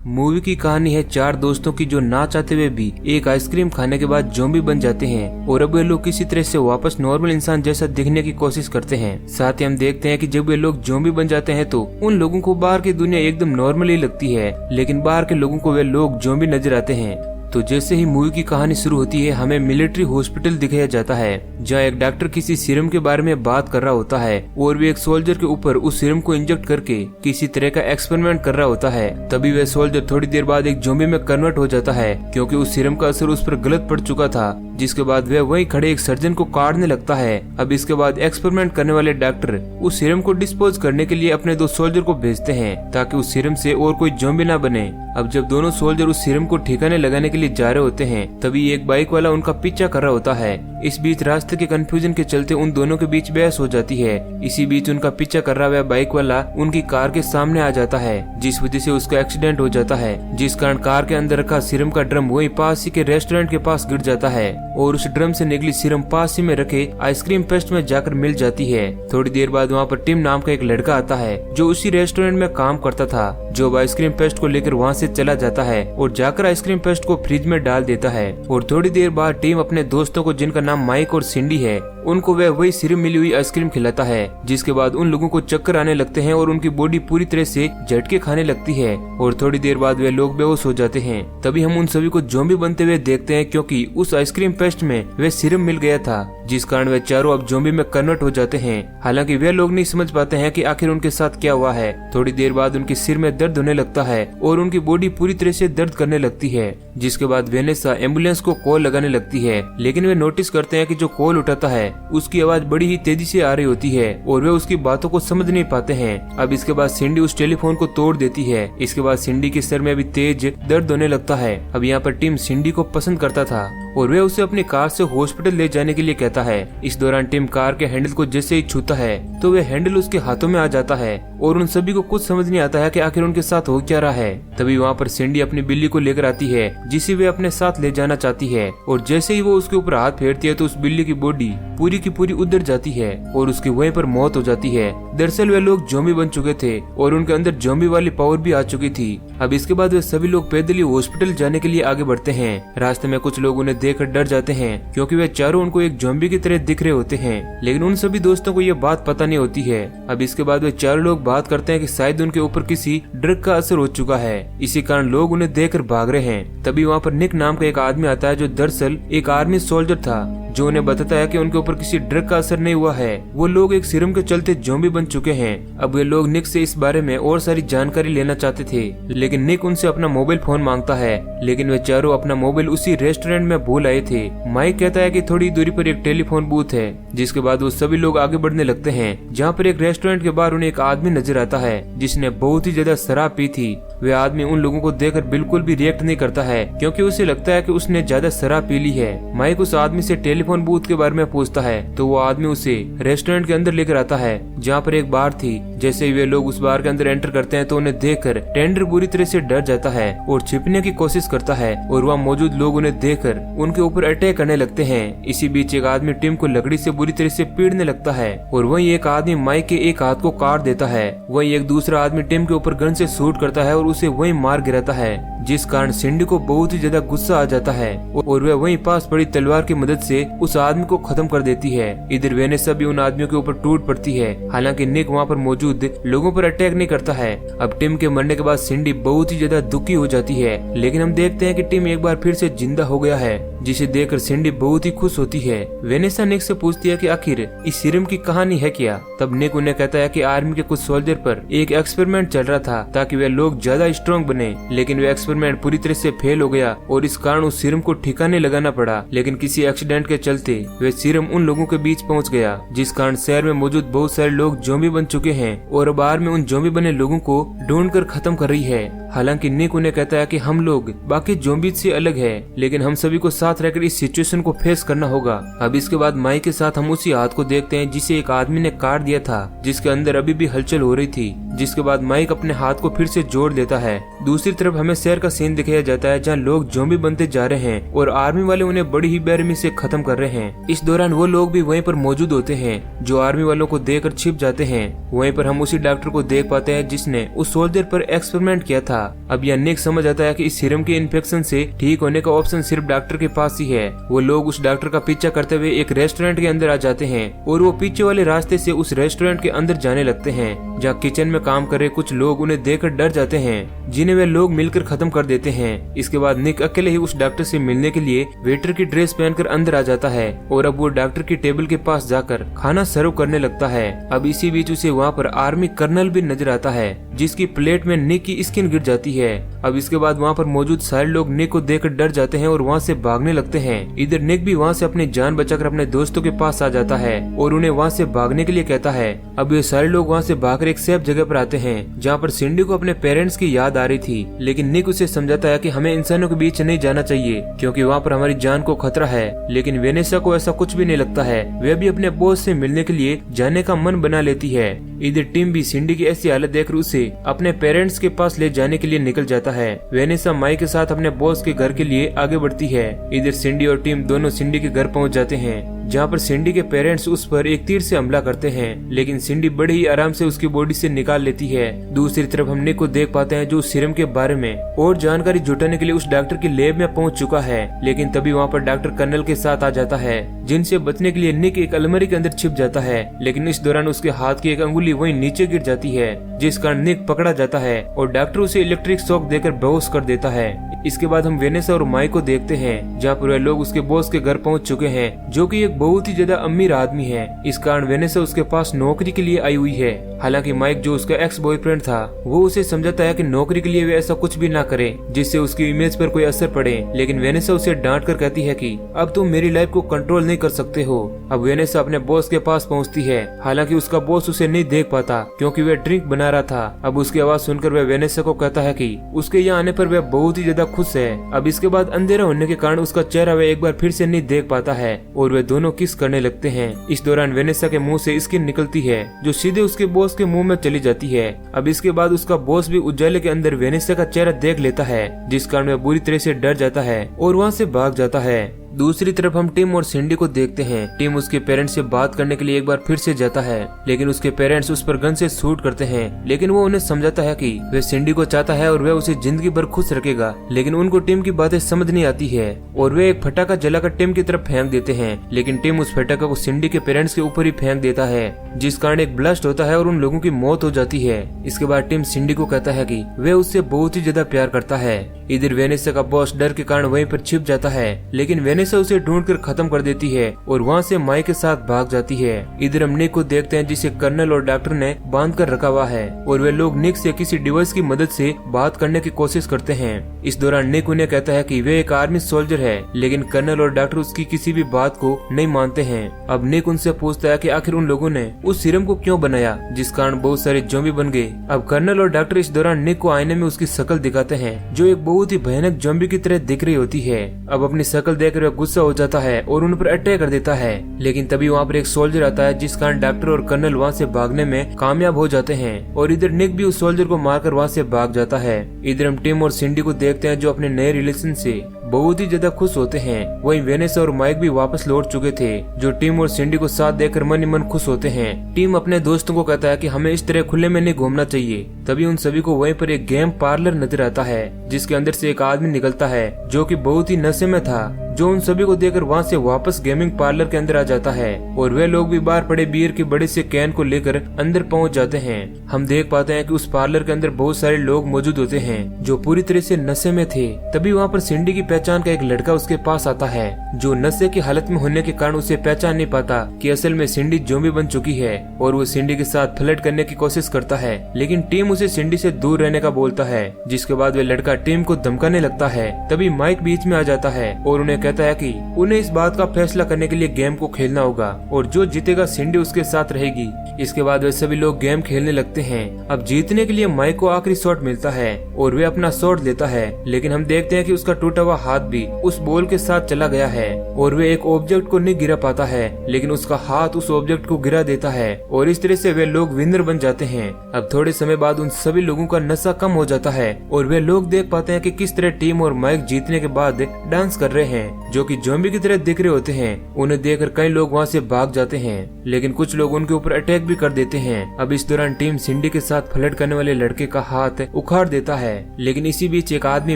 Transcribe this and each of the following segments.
Movie की कहानी है चार दोस्तों की जो ना चाहते हुए भी एक आइसक्रीम खाने के बाद ज़ॉम्बी बन जाते हैं और अब वे लोग किसी तरह से वापस नॉर्मल इंसान जैसा दिखने की कोशिश करते हैं। साथ ही हम देखते हैं कि जब वे लोग ज़ॉम्बी बन जाते हैं तो उन लोगों को बाहर की दुनिया एकदम नॉर्मल ही लगती है, लेकिन बाहर के लोगों को वे लोग ज़ॉम्बी नजर आते हैं। तो जैसे ही मूवी की कहानी शुरू होती है हमें मिलिट्री हॉस्पिटल दिखाया जाता है जहाँ एक डॉक्टर किसी सीरम के बारे में बात कर रहा होता है और भी एक सोल्जर के ऊपर उस सीरम को इंजेक्ट करके किसी तरह का एक्सपेरिमेंट कर रहा होता है। तभी वह सोल्जर थोड़ी देर बाद एक ज़ॉम्बी में कन्वर्ट हो जाता है क्योंकि उस सीरम का असर उस पर गलत पड़ चुका था, जिसके बाद वह वहीं खड़े एक सर्जन को काटने लगता है। अब इसके बाद एक्सपेरिमेंट करने वाले डॉक्टर उस सीरम को डिस्पोज करने के लिए अपने दो सोल्जर को भेजते हैं ताकि उस सीरम से और कोई ज़ॉम्बी ना बने। अब जब दोनों सोल्जर उस सीरम को ठिकाने लगाने के लिए जा रहे होते हैं तभी एक बाइक वाला उनका पीछा कर रहा होता है। इस बीच रास्ते के कंफ्यूजन के चलते उन दोनों के बीच बहस हो जाती है। इसी बीच उनका पीछा कर रहा वह बाइक वाला उनकी कार के सामने आ जाता है, जिस वजह से उसका एक्सीडेंट हो जाता है, जिस कारण कार के अंदर रखा सीरम का ड्रम वहीं पास ही के रेस्टोरेंट के पास गिर जाता है और उस ड्रम से निकली सीरम पास ही में रखे आइसक्रीम पेस्ट में जाकर मिल जाती है। थोड़ी देर बाद वहाँ पर टिम नाम का एक लड़का आता है जो उसी रेस्टोरेंट में काम करता था, जो आइसक्रीम पेस्ट को लेकर वहाँ से चला जाता है और जाकर आइसक्रीम पेस्ट को फ्रिज में डाल देता है। और थोड़ी देर बाद टिम अपने दोस्तों को, जिनका नाम माइक और सिंडी है, उनको वह वही सीरम मिली हुई आइसक्रीम खिलाता है, जिसके बाद उन लोगों को चक्कर आने लगते हैं और उनकी बॉडी पूरी तरह से झटके खाने लगती है और थोड़ी देर बाद वे लोग बेहोश हो जाते हैं। तभी हम उन सभी को ज़ॉम्बी बनते हुए देखते हैं क्योंकि उस आइसक्रीम पेस्ट में वह सीरम मिल गया था, जिस कारण वे चारों अब ज़ॉम्बी में कन्वर्ट हो जाते हैं। हालांकि वे लोग नहीं समझ पाते हैं कि आखिर उनके साथ क्या हुआ है। थोड़ी देर बाद उनके सिर में दर्द होने लगता है और उनकी बॉडी पूरी तरह से दर्द करने लगती है, जिसके बाद वेनेसा एम्बुलेंस को कॉल लगाने लगती है, लेकिन वे नोटिस करते हैं कि जो कॉल उठाता है उसकी आवाज बड़ी ही तेजी से आ रही होती है और वे उसकी बातों को समझ नहीं पाते हैं। अब इसके बाद सिंडी उस टेलीफोन को तोड़ देती है। इसके बाद सिंडी के सर में भी तेज दर्द होने लगता है। अब यहाँ पर टिम सिंडी को पसंद करता था और वे उसे अपनी कार से हॉस्पिटल ले जाने के लिए कहता है। इस दौरान टिम कार के हैंडल को जैसे ही छूता है तो वह हैंडल उसके हाथों में आ जाता है और उन सभी को कुछ समझ नहीं आता है कि आखिर उनके साथ हो क्या रहा है। तभी वहाँ पर सिंडी अपनी बिल्ली को लेकर आती है जिसे वे अपने साथ ले जाना चाहती है और जैसे ही वो उसके ऊपर हाथ फेरती है तो उस बिल्ली की बॉडी पूरी की पूरी उधर जाती है और उसकी वहीं पर मौत हो जाती है। दरअसल वे लोग ज़ॉम्बी बन चुके थे और उनके अंदर ज़ॉम्बी वाली पावर भी आ चुकी थी। अब इसके बाद वे सभी लोग पैदल ही हॉस्पिटल जाने के लिए आगे बढ़ते हैं। रास्ते में कुछ लोग उन्हें देखकर डर जाते हैं क्योंकि वे चारों उनको एक ज़ॉम्बी की तरह दिख रहे होते हैं, लेकिन उन सभी दोस्तों को ये बात पता नहीं होती है। अब इसके बाद वे चारों लोग बात करते हैं कि शायद उनके ऊपर किसी ड्रग का असर हो चुका है, इसी कारण लोग उन्हें देखकर भाग रहे हैं। तभी वहाँ पर निक नाम का एक आदमी आता है जो दरअसल एक आर्मी सोल्जर था, जो उन्हें बताता है कि उनके ऊपर किसी ड्रग का असर नहीं हुआ है, वो लोग एक सीरम के चलते ज़ॉम्बी बन चुके हैं। अब वे लोग निक से इस बारे में और सारी जानकारी लेना चाहते थे, लेकिन निक उनसे अपना मोबाइल फोन मांगता है, लेकिन वे चारों अपना मोबाइल उसी रेस्टोरेंट में भूल आए थे। माइक कहता है कि थोड़ी दूरी पर एक टेलीफोन बूथ है, जिसके बाद वो सभी लोग आगे बढ़ने लगते हैं, जहाँ पर एक रेस्टोरेंट के बाहर उन्हें एक आदमी नजर आता है जिसने बहुत ही ज्यादा शराब पी थी। वह आदमी उन लोगों को देखकर बिल्कुल भी रिएक्ट नहीं करता है क्योंकि उसे लगता है कि उसने ज्यादा शराब पी ली है। माइक उस आदमी से टेलीफोन बूथ के बारे में पूछता है तो वो आदमी उसे रेस्टोरेंट के अंदर लेकर आता है जहाँ पर एक बार थी। जैसे ही वे लोग उस बार के अंदर एंटर करते हैं तो उन्हें देखकर टेंडर बुरी तरह से डर जाता है और छिपने की कोशिश करता है और वहाँ मौजूद लोग उन्हें देखकर उनके ऊपर अटैक करने लगते हैं। इसी बीच एक आदमी टिम को लकड़ी से बुरी तरह से पीड़ने लगता है और वहीं एक आदमी माइक के एक हाथ को काट देता है। वहीं एक दूसरा आदमी टिम के ऊपर गन से शूट करता है और उसे वहीं मार गिराता है, जिस कारण सिंडी को बहुत ही ज्यादा गुस्सा आ जाता है और वह वहीं पास पड़ी तलवार की मदद से उस आदमी को खत्म कर देती है। इधर वेनेसा भी उन आदमियों के ऊपर टूट पड़ती है। हालांकि निक वहाँ पर मौजूद लोगों पर अटैक नहीं करता है। अब टिम के मरने के बाद सिंडी बहुत ही ज्यादा दुखी हो जाती है, लेकिन हम देखते हैं कि टिम एक बार फिर से जिंदा हो गया है, जिसे देखकर सिंडी बहुत ही खुश होती है। वेनेसा निक से पूछती है कि आखिर इस सीरम की कहानी है क्या। तब निक उन्हें कहता है कि आर्मी के कुछ सोल्जर पर एक एक्सपेरिमेंट चल रहा था ताकि वे लोग ज्यादा स्ट्रॉन्ग बने, लेकिन वे एक्सपेरिमेंट पूरी तरह से फेल हो गया और इस कारण उस सीरम को ठिकाने लगाना पड़ा। लेकिन किसी एक्सीडेंट के चलते वे सीरम उन लोगों के बीच पहुंच गया, जिस कारण शहर में मौजूद बहुत सारे लोग ज़ॉम्बी बन चुके हैं और अब आर्मी उन ज़ॉम्बी बने लोगों को ढूंढकर खत्म कर रही है। हालांकि निक उन्हें कहता है कि हम लोग बाकी ज़ॉम्बी से अलग है, लेकिन हम सभी को साथ रहकर इस सिचुएशन को फेस करना होगा। अब इसके बाद माइक के साथ हम उसी हाथ को देखते हैं जिसे एक आदमी ने काट दिया था, जिसके अंदर अभी भी हलचल हो रही थी, जिसके बाद माइक अपने हाथ को फिर से जोड़ देता है। दूसरी तरफ हमें शहर का सीन दिखाया जाता है जहाँ लोग ज़ॉम्बी बनते जा रहे हैं और आर्मी वाले उन्हें बड़ी ही बेरहमी से खत्म कर रहे हैं। इस दौरान वो लोग भी वहीं पर मौजूद होते हैं जो आर्मी वालों को देखकर छिप जाते हैं। वहीं पर हम उसी डॉक्टर को देख पाते हैं जिसने उस सोल्जर पर एक्सपेरिमेंट किया था था। अब यह निक समझ आता है कि इस सीरम के इन्फेक्शन से ठीक होने का ऑप्शन सिर्फ डॉक्टर के पास ही है। वो लोग उस डॉक्टर का पीछा करते हुए एक रेस्टोरेंट के अंदर आ जाते हैं और वो पीछे वाले रास्ते से उस रेस्टोरेंट के अंदर जाने लगते हैं, जहाँ किचन में काम कर रहे कुछ लोग उन्हें देखकर डर जाते हैं, जिन्हें वे लोग मिलकर खत्म कर देते हैं। इसके बाद निक अकेले ही उस डॉक्टर से मिलने के लिए वेटर की ड्रेस पहनकर अंदर आ जाता है और अब वो डॉक्टर की टेबल के पास जाकर खाना सर्व करने लगता है। अब इसी बीच उसे वहाँ पर आर्मी कर्नल भी नजर आता है, जिसकी प्लेट में निक की स्किन गिर जाती है। अब इसके बाद वहाँ पर मौजूद सारे लोग निक को देखकर डर जाते हैं और वहाँ से भागने लगते हैं। इधर निक भी वहाँ से अपनी जान बचाकर अपने दोस्तों के पास आ जाता है और उन्हें वहाँ से भागने के लिए कहता है। अब ये सारे लोग वहाँ से भागकर एक सेफ जगह पर आते हैं, जहाँ पर सिंडी को अपने पेरेंट्स की याद आ रही थी, लेकिन निक उसे समझाता है कि हमें इंसानों के बीच नहीं जाना चाहिए क्योंकि वहाँ पर हमारी जान को खतरा है। लेकिन वेनेसा को ऐसा कुछ भी नहीं लगता है, वह भी अपने बॉस से मिलने के लिए जाने का मन बना लेती है। इधर टिम भी सिंडी की ऐसी हालत देखकर उसे अपने पेरेंट्स के पास ले जाने के लिए निकल जाता है। वेनेसा माइक के साथ अपने बॉस के घर के लिए आगे बढ़ती है। इधर सिंडी और टिम दोनों सिंडी के घर पहुंच जाते हैं, जहाँ पर सिंडी के पेरेंट्स उस पर एक तीर से हमला करते हैं, लेकिन सिंडी बड़े ही आराम से उसकी बॉडी से निकाल लेती है। दूसरी तरफ हम निक को देख पाते हैं, जो उस सीरम के बारे में और जानकारी जुटाने के लिए उस डॉक्टर की लैब में पहुंच चुका है। लेकिन तभी वहाँ पर डॉक्टर कर्नल के साथ आ जाता है, जिनसे बचने के लिए निक एक अलमारी के अंदर छिप जाता है। लेकिन इस दौरान उसके हाथ की एक अंगुली वहीं नीचे गिर जाती है, जिस कारण निक पकड़ा जाता है और डॉक्टर उसे इलेक्ट्रिक शॉक देकर बेहोश कर देता है। इसके बाद हम वेनेसा और माइक को देखते हैं, जहाँ पर वे लोग उसके बॉस के घर पहुंच चुके हैं, जो कि एक बहुत ही ज्यादा अमीर आदमी है। इस कारण वेनेसा उसके पास नौकरी के लिए आई हुई है। हालांकि माइक, जो उसका एक्स बॉयफ्रेंड था, वो उसे समझाता है कि नौकरी के लिए वे ऐसा कुछ भी ना करे जिससे उसकी इमेज पर कोई असर पड़े। लेकिन वेनेसा उसे डांट कर कहती है कि अब तुम मेरी लाइफ को कंट्रोल नहीं कर सकते हो। अब वेनेसा अपने बॉस के पास पहुंचती है, हालांकि उसका बॉस उसे नहीं देख पाता क्योंकि वह ड्रिंक बना रहा था। अब उसकी आवाज सुनकर वह वेनेसा को कहता है कि उसके यहाँ आने पर वह बहुत ही ज्यादा खुश है। अब इसके बाद अंधेरा होने के कारण उसका चेहरा वह एक बार फिर से नहीं देख पाता है और वे दोनों किस करने लगते हैं। इस दौरान वेनेसा के मुंह से स्किन निकलती है, जो सीधे उसके बॉस के मुंह में चली जाती है। अब इसके बाद उसका बॉस भी उजाले के अंदर वेनेसा का चेहरा देख लेता है, जिस कारण वह बुरी तरह से डर जाता है और वहाँ से भाग जाता है। दूसरी तरफ हम टिम और सिंडी को देखते हैं। टिम उसके पेरेंट्स से बात करने के लिए एक बार फिर से जाता है, लेकिन उसके पेरेंट्स उस पर गन से शूट करते हैं। लेकिन वो उन्हें समझाता है कि वह सिंडी को चाहता है और वह उसे जिंदगी भर खुश रखेगा। लेकिन उनको टिम की बातें समझ नहीं आती है और वे एक फटाका जलाकर टिम की तरफ फेंक देते हैं। लेकिन टिम उस फटाका को सिंडी के पेरेंट्स के ऊपर ही फेंक देता है, जिस कारण एक ब्लास्ट होता है और उन लोगों की मौत हो जाती है। इसके बाद टिम सिंडी को कहता है कि वह उससे बहुत ही ज्यादा प्यार करता है। इधर वेनेसा का बॉस डर के कारण वहीं पर छिप जाता है, लेकिन वेनेसा उसे ढूंढकर खत्म कर देती है और वहाँ से माइक के साथ भाग जाती है। इधर हम निक को देखते हैं, जिसे कर्नल और डॉक्टर ने बांध कर रखा हुआ है और वे लोग निक से किसी डिवाइस की मदद से बात करने की कोशिश करते हैं। इस दौरान निक उन्हें कहता है कि वे एक आर्मी सोल्जर है, लेकिन कर्नल और डॉक्टर उसकी किसी भी बात को नहीं मानते हैं। अब निक उनसे पूछता है कि आखिर उन लोगों ने उस सीरम को क्यों बनाया, जिस कारण बहुत सारे ज़ॉम्बी बन गए। अब कर्नल और डॉक्टर इस दौरान निक को आईने में उसकी शक्ल दिखाते हैं, जो एक बहुत ही भयानक ज़ॉम्बी की तरह दिख रही होती है। अब अपनी शक्ल देखकर वह गुस्सा हो जाता है और उन पर अटैक कर देता है। लेकिन तभी वहाँ पर एक सोल्जर आता है, जिस कारण डॉक्टर और कर्नल वहाँ से भागने में कामयाब हो जाते हैं और इधर निक भी उस सोल्जर को मारकर वहाँ से भाग जाता है। इधर हम टिम और सिंडी को देखते हैं, जो अपने नए रिलेशन से बहुत ही ज्यादा खुश होते हैं। वहीं वेनेसा और माइक भी वापस लौट चुके थे, जो टिम और सिंडी को साथ देखकर मन ही मन खुश होते हैं। टिम अपने दोस्तों को कहता है कि हमें इस तरह खुले में नहीं घूमना चाहिए। तभी उन सभी को वहीं पर एक गेम पार्लर नजर आता है, जिसके अंदर से एक आदमी निकलता है, जो कि बहुत ही नशे में था, जो उन सभी को देखकर वहाँ से वापस गेमिंग पार्लर के अंदर आ जाता है और वे लोग भी बाहर पड़े बियर के बड़े से कैन को लेकर अंदर पहुँच जाते हैं। हम देख पाते हैं कि उस पार्लर के अंदर बहुत सारे लोग मौजूद होते हैं, जो पूरी तरह से नशे में थे। तभी वहाँ पर सिंडी की पहचान का एक लड़का उसके पास आता है, जो नशे की हालत में होने के कारण उसे पहचान नहीं पाता कि असल में सिंडी ज़ॉम्बी बन चुकी है और वो सिंडी के साथ फ्लर्ट करने की कोशिश करता है। लेकिन टीम उसे सिंडी से दूर रहने का बोलता है, जिसके बाद वे लड़का टीम को धमकाने लगता है। तभी माइक बीच में आ जाता है और उन्हें कहता है कि उन्हें इस बात का फैसला करने के लिए गेम को खेलना होगा और जो जीतेगा सिंडी उसके साथ रहेगी। इसके बाद वे सभी लोग गेम खेलने लगते हैं। अब जीतने के लिए माइक को आखिरी शॉट मिलता है और वे अपना शॉट लेता है, लेकिन हम देखते हैं कि उसका टूटा हुआ हाथ भी उस बॉल के साथ चला गया है और वे एक ऑब्जेक्ट को नहीं गिरा पाता है, लेकिन उसका हाथ उस ऑब्जेक्ट को गिरा देता है और इस तरह से वे लोग विनर बन जाते हैं। अब थोड़े समय बाद उन सभी लोगों का नशा कम हो जाता है और वे लोग देख पाते हैं कि किस तरह टीम और माइक जीतने के बाद डांस कर रहे हैं। हैं जो कि ज़ॉम्बी की तरह दिख रहे होते हैं। उन्हें देखकर कई लोग वहाँ से भाग जाते हैं, लेकिन कुछ लोग उनके ऊपर अटैक भी कर देते हैं। अब इस दौरान टीम सिंडी के साथ फ्लर्ट करने वाले लड़के का हाथ उखाड़ देता है, लेकिन इसी बीच एक आदमी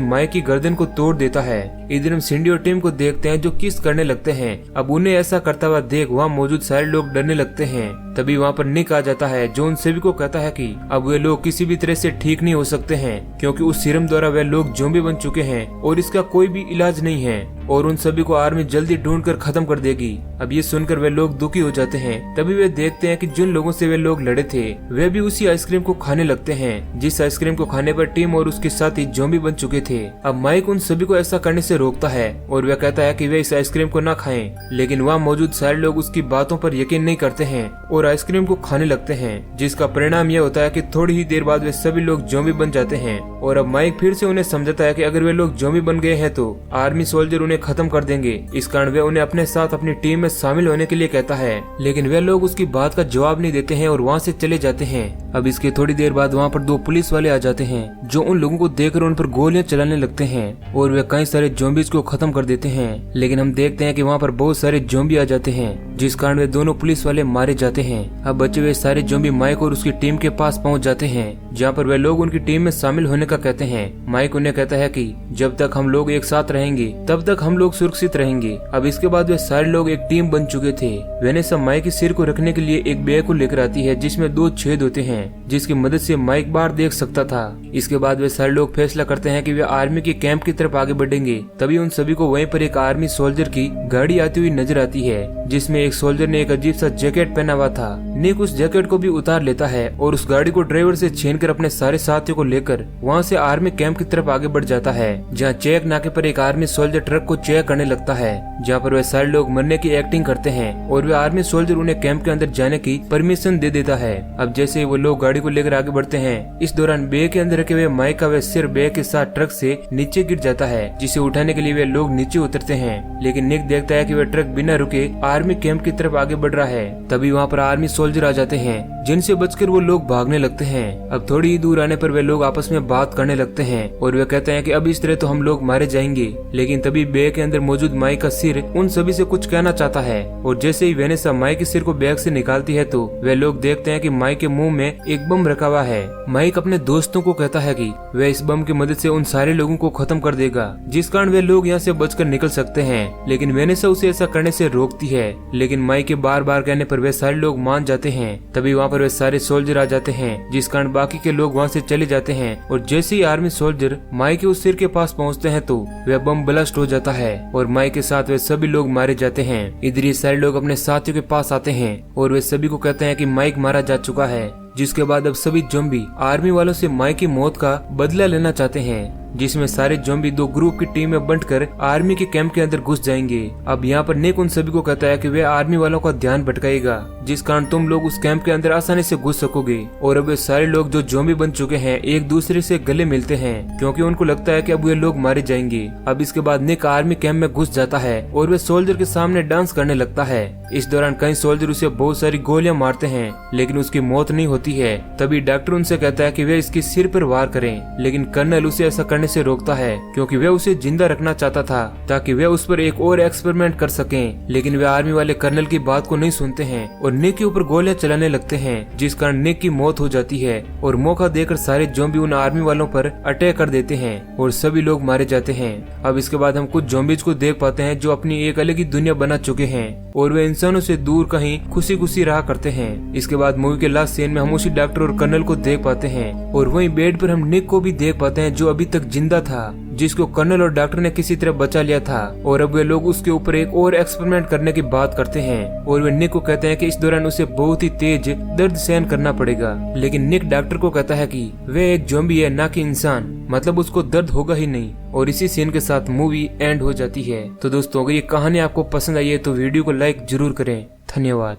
माइक की गर्दन को तोड़ देता है। इधर हम सिंडी और टीम को देखते हैं जो किस करने लगते हैं। अब उन्हें ऐसा करता हुआ देख वहाँ मौजूद सारे लोग डरने लगते हैं। तभी वहाँ पर निक आ जाता है जो उन सभी को कहता है कि अब वे लोग किसी भी तरह से ठीक नहीं हो सकते हैं, क्योंकि उस सीरम द्वारा वे लोग ज़ॉम्बी बन चुके हैं और इसका कोई भी इलाज नहीं है और उन सभी को आर्मी जल्दी ढूंढकर खत्म कर देगी। अब ये सुनकर वे लोग दुखी हो जाते हैं। तभी वे देखते हैं कि जिन लोगों से वे लोग लड़े थे वे भी उसी आइसक्रीम को खाने लगते हैं, जिस आइसक्रीम को खाने पर टीम और उसके साथी ज़ॉम्बी बन चुके थे। अब माइक उन सभी को ऐसा करने से रोकता है और वह कहता है कि वे इस आइसक्रीम को न खाएं, लेकिन वहाँ मौजूद सारे लोग उसकी बातों पर यकीन नहीं करते हैं और आइसक्रीम को खाने लगते हैं, जिसका परिणाम यह होता है कि थोड़ी ही देर बाद वे सभी लोग ज़ॉम्बी बन जाते हैं। और अब माइक फिर से उन्हें समझाता है कि अगर वे लोग ज़ॉम्बी बन गए हैं तो आर्मी सोल्जर उन्हें खत्म कर देंगे। इस कारण वे उन्हें अपने साथ अपनी टीम में शामिल होने के लिए कहता है, लेकिन वे लोग उसकी बात का जवाब नहीं देते हैं और वहाँ से चले जाते हैं। अब इसके थोड़ी देर बाद वहाँ पर 2 पुलिस वाले आ जाते हैं जो उन लोगों को देखकर उन पर गोलियां चलाने लगते हैं और वे कई सारे ज़ॉम्बीज को खत्म कर देते हैं। लेकिन हम देखते हैं कि वहाँ पर बहुत सारे ज़ॉम्बी आ जाते हैं, जिस कारण वे दोनों पुलिस वाले मारे जाते हैं। अब बचे हुए सारे ज़ॉम्बी माइक और उसकी टीम के पास पहुँच जाते हैं, जहाँ पर वे लोग उनकी टीम में शामिल होने का कहते हैं। माइक उन्हें कहता है कि जब तक हम लोग एक साथ रहेंगे तब तक हम लोग सुरक्षित रहेंगे। अब इसके बाद वे सारे लोग एक टीम बन चुके थे। वेनेसा माइक के सिर को रखने के लिए एक बैग को लेकर आती है जिसमें 2 छेद होते हैं, जिसकी मदद से माइक बाहर देख सकता था। इसके बाद वे सारे लोग फैसला करते हैं कि वे आर्मी के कैंप की तरफ आगे बढ़ेंगे। तभी उन सभी को वहीं पर एक आर्मी सोल्जर की गाड़ी आती हुई नजर आती है, जिसमें एक सोल्जर ने एक अजीब सा जैकेट पहना हुआ था। निक उस जैकेट को भी उतार लेता है और उस गाड़ी को ड्राइवर से छीनकर अपने सारे साथियों को लेकर वहाँ से आर्मी कैंप की तरफ आगे बढ़ जाता है, जहाँ चेक नाके पर एक आर्मी सोल्जर ट्रक को चेक करने लगता है, जहाँ पर वे सारे लोग मरने की एक्टिंग करते हैं और वे आर्मी सोल्जर उन्हें कैंप के अंदर जाने की परमिशन दे देता है। अब जैसे ही वो लोग गाड़ी को लेकर आगे बढ़ते हैं, इस दौरान बैग के अंदर रखे हुए माइक का वे सिर बैग के साथ ट्रक से नीचे गिर जाता है, जिसे उठाने के लिए वे लोग नीचे उतरते हैं। लेकिन निक देखता है कि वे ट्रक बिना रुके आर्मी कैंप की तरफ आगे बढ़ रहा है। तभी वहाँ पर आर्मी सोल्जर आ जाते हैं, जिनसे बचकर वो लोग भागने लगते हैं। अब थोड़ी ही दूर आने पर वे लोग आपस में बात करने लगते हैं और वे कहते हैं कि अब इस तरह तो हम लोग मारे जाएंगे। लेकिन तभी बैग के अंदर मौजूद माइक का सिर उन सभी से कुछ कहना चाहता है और जैसे ही वेनेसा माइक के सिर को बैग से निकालती है तो वे लोग देखते हैं कि माइक के मुंह में एक बम रखा हुआ है। माइक अपने दोस्तों को कहता है कि वह इस बम की मदद से उन सारे लोगों को खत्म कर देगा, जिस कारण वे लोग यहाँ से बचकर निकल सकते हैं। लेकिन वेनेसा उसे ऐसा करने से रोकती है, लेकिन माइक के बार बार कहने पर वे सारे लोग मान जाते हैं। तभी वहाँ पर वे सारे सोल्जर आ जाते हैं, जिस कारण बाकी के लोग वहाँ से चले जाते हैं और जैसे ही आर्मी सोल्जर माइक के उस सिर के पास पहुँचते हैं तो वह बम ब्लास्ट हो जाता है और माइक के साथ वे सभी लोग मारे जाते हैं। इधर ये सारे लोग अपने साथियों के पास आते हैं और वे सभी को कहते हैं कि माइक मारा जा चुका है, जिसके बाद अब सभी ज़ॉम्बी आर्मी वालों से माइक की मौत का बदला लेना चाहते हैं, जिसमें सारे ज़ॉम्बी 2 ग्रुप की टीम में बंटकर आर्मी के कैंप के अंदर घुस जाएंगे। अब यहाँ पर निक उन सभी को कहता है कि वे आर्मी वालों का ध्यान भटकाएगा, जिस कारण तुम लोग उस कैंप के अंदर आसानी से घुस सकोगे। और अब वे सारे लोग जो ज़ॉम्बी बन चुके हैं एक दूसरे से गले मिलते हैं, क्योंकि उनको लगता है कि अब वे लोग मारे जाएंगे। अब इसके बाद निक आर्मी कैंप में घुस जाता है और वे सोल्जर के सामने डांस करने लगता है। इस दौरान कई सोल्जर उसे बहुत सारी गोलियां मारते हैं, लेकिन उसकी मौत नहीं होती है। तभी डॉक्टर उनसे कहता है कि वे इसके सिर पर वार करें, लेकिन कर्नल उसे ऐसा करने से रोकता है, क्योंकि वे उसे जिंदा रखना चाहता था ताकि वे उस पर एक और एक्सपेरिमेंट कर सकें। लेकिन वे आर्मी वाले कर्नल की बात को नहीं सुनते हैं और निक के ऊपर गोलियां चलाने लगते हैं, जिस कारण निक की मौत हो जाती है और मौका देकर सारे ज़ॉम्बी उन आर्मी वालों पर अटैक कर देते हैं और सभी लोग मारे जाते हैं। अब इसके बाद हम कुछ ज़ॉम्बीज को देख पाते हैं जो अपनी एक अलग ही दुनिया बना चुके हैं और वे इंसानों से दूर कहीं खुशी खुशी रहा करते हैं। इसके बाद मूवी के लास्ट सीन में हम उसी डॉक्टर और कर्नल को देख पाते हैं और वहीं बेड पर हम निक को भी देख पाते हैं जो अभी तक जिंदा था, जिसको कर्नल और डॉक्टर ने किसी तरह बचा लिया था। और अब वे लोग उसके ऊपर एक और एक्सपेरिमेंट करने की बात करते हैं और वे निक को कहते हैं कि इस दौरान उसे बहुत ही तेज दर्द सहन करना पड़ेगा। लेकिन निक डॉक्टर को कहता है कि वे एक ज़ॉम्बी है, ना कि इंसान, मतलब उसको दर्द होगा ही नहीं। और इसी सीन के साथ मूवी एंड हो जाती है। तो दोस्तों, अगर ये कहानी आपको पसंद आई है तो वीडियो को लाइक जरूर करें। धन्यवाद।